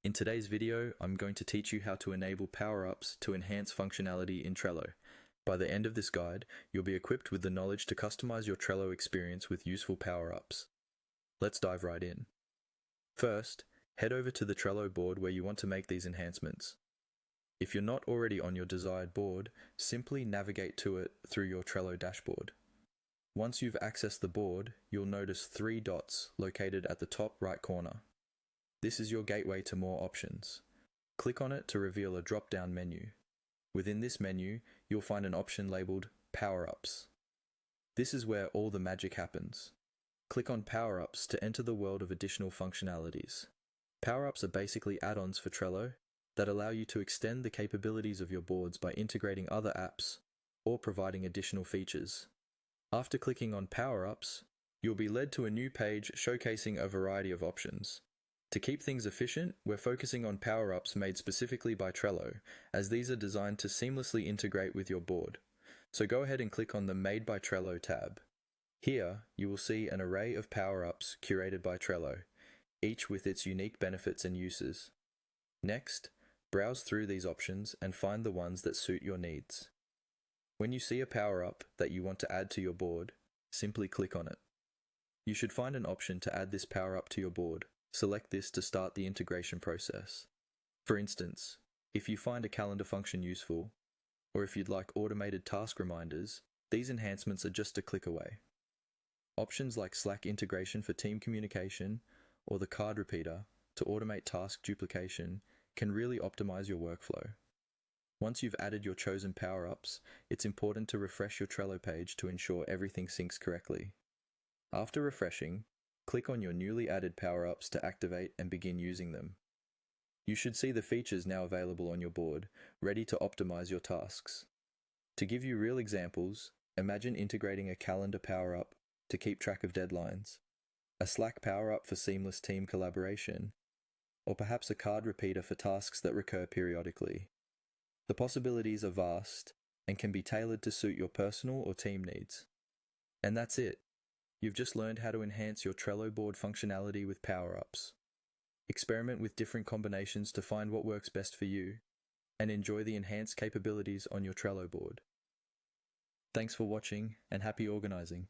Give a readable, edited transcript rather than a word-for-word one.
In today's video, I'm going to teach you how to enable power-ups to enhance functionality in Trello. By the end of this guide, you'll be equipped with the knowledge to customize your Trello experience with useful power-ups. Let's dive right in. First, head over to the Trello board where you want to make these enhancements. If you're not already on your desired board, simply navigate to it through your Trello dashboard. Once you've accessed the board, you'll notice 3 dots located at the top right corner. This is your gateway to more options. Click on it to reveal a drop-down menu. Within this menu, you'll find an option labeled Power-Ups. This is where all the magic happens. Click on Power-Ups to enter the world of additional functionalities. Power-Ups are basically add-ons for Trello that allow you to extend the capabilities of your boards by integrating other apps or providing additional features. After clicking on Power-Ups, you'll be led to a new page showcasing a variety of options. To keep things efficient, we're focusing on power-ups made specifically by Trello, as these are designed to seamlessly integrate with your board. So go ahead and click on the Made by Trello tab. Here, you will see an array of power-ups curated by Trello, each with its unique benefits and uses. Next, browse through these options and find the ones that suit your needs. When you see a power-up that you want to add to your board, simply click on it. You should find an option to add this power-up to your board. Select this to start the integration process. For instance, if you find a calendar function useful, or if you'd like automated task reminders, these enhancements are just a click away. Options like Slack integration for team communication, or the card repeater to automate task duplication can really optimize your workflow. Once you've added your chosen power-ups, it's important to refresh your Trello page to ensure everything syncs correctly. After refreshing, click on your newly added power-ups to activate and begin using them. You should see the features now available on your board, ready to optimize your tasks. To give you real examples, imagine integrating a calendar power-up to keep track of deadlines, a Slack power-up for seamless team collaboration, or perhaps a card repeater for tasks that recur periodically. The possibilities are vast and can be tailored to suit your personal or team needs. And that's it. You've just learned how to enhance your Trello board functionality with power-ups. Experiment with different combinations to find what works best for you, and enjoy the enhanced capabilities on your Trello board. Thanks for watching, and happy organizing.